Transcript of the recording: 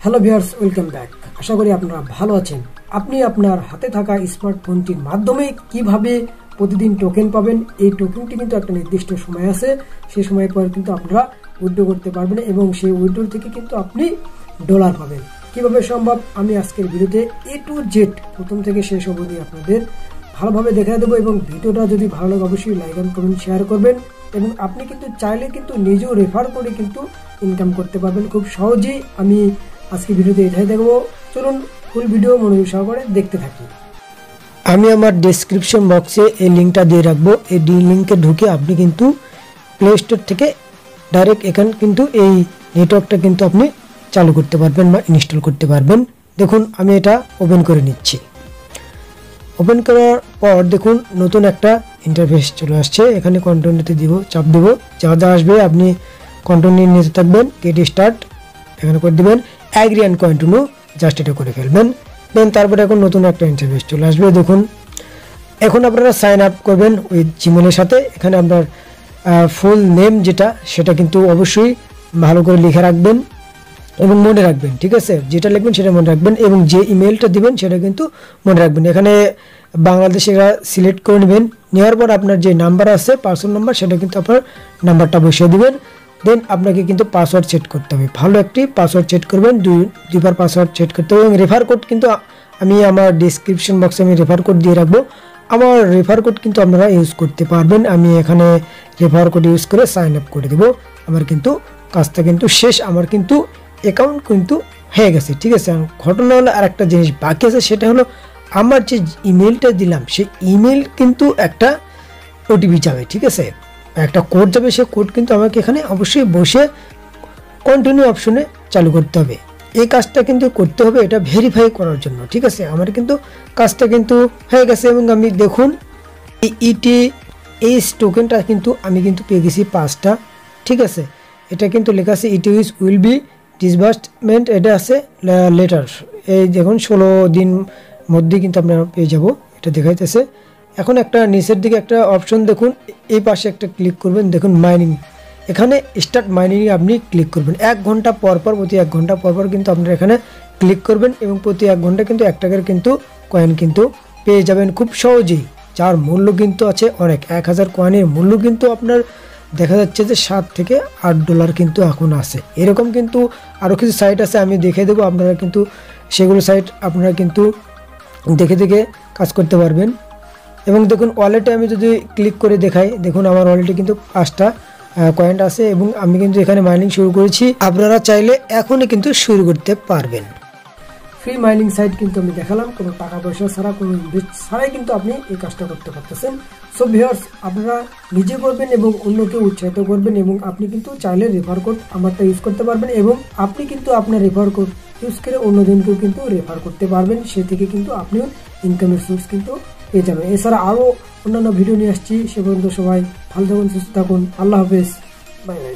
Hello viewers, welcome back. আশা করি আপনারা ভালো আছেন। আপনি আপনার হাতে থাকা স্মার্টফোনটির মাধ্যমে কিভাবে প্রতিদিন টোকেন পাবেন, এই টোকেনটি কিন্তু একটা নির্দিষ্ট সময় আছে, সেই সময় পর কিন্তু আপনারা উইথড্র করতে পারবেন এবং সেই উইথড্র থেকে কিন্তু আপনি ডলার পাবেন। কিভাবে সম্ভব আমি আজকের ভিডিওতে A to Z প্রথম থেকে শেষ অবধি আপনাদের ভালোভাবে দেখা দেবো এবং ভিডিওটা যদি ভালো লাগে অবশ্যই লাইক এন্ড কমেন্ট শেয়ার করবেন এবং আপনি কিন্তু চাইলে কিন্তু নিজেও রেফার করে কিন্তু ইনকাম করতে পারবেন খুব সহজেই। আমি আজকে ভিডিওতে এটাই দেখবো, চলুন ফুল ভিডিও মনোযোগ সহকারে দেখতে থাকি। আমি আমার ডেসক্রিপশন বক্সে এই লিঙ্কটা দিয়ে রাখবো। এই লিঙ্কে ঢুকে আপনি কিন্তু প্লে স্টোর থেকে ডাইরেক্ট এখানে কিন্তু এই নেটওয়ার্কটা কিন্তু আপনি চালু করতে পারবেন বা ইনস্টল করতে পারবেন। দেখুন আমি এটা ওপেন করে নিচ্ছি। ওপেন করার পর দেখুন নতুন একটা ইন্টারফেস চলে আসছে। এখানে কন্টিনিউতে দিব, চাপ দেব, যা যা আসবে আপনি কন্টিনিউ নিতে থাকবেন। গেট স্টার্ট এখানে করে দিবেন, অ্যাগ্রি অ্যান্ড কন্টিনিউ জাস্ট এটা করে ফেলবেন। দেন তারপরে এখন নতুন একটা ইন্টারফেস চলে আসবে। দেখুন এখন আপনারা সাইন আপ করবেন ওই জিমেলের সাথে। এখানে আপনার ফুল নেম যেটা সেটা কিন্তু অবশ্যই ভালো করে লিখে রাখবেন এবং মনে রাখবেন, ঠিক আছে? যেটা লিখবেন সেটা মনে রাখবেন এবং যে ইমেলটা দিবেন সেটা কিন্তু মনে রাখবেন। এখানে বাংলাদেশের সিলেক্ট করে নেবেন। নেওয়ার পর আপনার যে নাম্বার আছে পার্সোনাল নাম্বার সেটা কিন্তু আপনার নাম্বারটা বসিয়ে দিবেন। দেন আপনাকে কিন্তু পাসওয়ার্ড সেট করতে হবে, ভালো একটি পাসওয়ার্ড সেট করবেন, দুইবার পাসওয়ার্ড সেট করতে হবে। এবং রেফার কোড কিন্তু আমি আমার ডিসক্রিপশন বক্সে আমি রেফার কোড দিয়ে রাখবো। আমার রেফার কোড কিন্তু আপনারা ইউজ করতে পারবেন। আমি এখানে রেফার কোড ইউজ করে সাইন আপ করে দেবো। আমার কিন্তু কাজটা কিন্তু শেষ, আমার কিন্তু অ্যাকাউন্ট কিন্তু হয়ে গেছে, ঠিক আছে? ঘটনা হলো আর একটা জিনিস বাকি আছে, সেটা হলো আমার যে ইমেলটা দিলাম সেই ইমেল কিন্তু একটা ওটিপি যাবে, ঠিক আছে? একটা কোড যাবে, সেই কোড কিন্তু আমাকে এখানে অবশ্যই বসে কন্টিনিউ অপশনে চালু করতে হবে। এই কাজটা কিন্তু করতে হবে এটা ভেরিফাই করার জন্য, ঠিক আছে? আমার কিন্তু কাজটা কিন্তু হয়ে গেছে এবং আমি দেখুন এই ETH টোকেনটা কিন্তু আমি কিন্তু পেয়ে গেছি 5টা, ঠিক আছে? এটা কিন্তু লেখা আছে ETH উইল বি ডিসবার্সমেন্ট, এটা আছে লেটার। এই দেখুন 16 দিন মধ্যে কিন্তু আপনারা পেয়ে যাব, এটা দেখাইতেছে। এখন একটা নিচের দিকে একটা অপশন দেখুন, এই পাশে একটা ক্লিক করবেন, দেখুন মাইনিং, এখানে স্টার্ট মাইনিং আপনি ক্লিক করবেন। 1 ঘন্টা পর পর, প্রতি 1 ঘন্টা পর পর কিন্তু আপনারা এখানে ক্লিক করবেন এবং প্রতি 1 ঘন্টা কিন্তু 1 টাকার কিন্তু কয়েন কিন্তু পেয়ে যাবেন খুব সহজেই, যার মূল্য কিন্তু আছে অনেক। 1000 কয়েনের মূল্য কিন্তু আপনার দেখা যাচ্ছে যে 7 থেকে 8 ডলার কিন্তু এখন আছে। এরকম কিন্তু আরও কিছু সাইট আছে, আমি দেখে দেবো, আপনারা কিন্তু সেগুলো সাইট আপনারা কিন্তু দেখে দেখে কাজ করতে পারবেন। এবং দেখুন ওয়ালেটে আমি যদি ক্লিক করে দেখাই, দেখুন আমার ওয়ালেটে কিন্তু 5টা কয়েন আছে এবং আমি কিন্তু এখানে মাইনিং শুরু করেছি। আপনারা চাইলে এখনই কিন্তু শুরু করতে পারবেন। ফ্রি মাইনিং সাইট কিন্তু আমি দেখালাম, কোনো টাকা পয়সা ছাড়া, কোনো ইনভেস্ট ছাড়াই কিন্তু আপনি এই কাজটা করতে পারতেছেন। সো ভিউয়ার্স, আপনারা নিজে করবেন এবং অন্যকে উৎসাহিত করবেন এবং আপনি কিন্তু চাইলে রেফার কোড আমারটা ইউজ করতে পারবেন এবং আপনি কিন্তু আপনার রেফার কোড ইউজ করে অন্যজনকেও কিন্তু রেফার করতে পারবেন। সে থেকে কিন্তু আপনিও ইনকামের সোর্স কিন্তু পেয়ে যাবেন। এছাড়া আরও অন্যান্য ভিডিও নিয়ে আসছি। সে পর্যন্ত সবাই ভালো থাকুন, সুস্থ থাকুন। আল্লাহ হাফেজ, বাই বাই।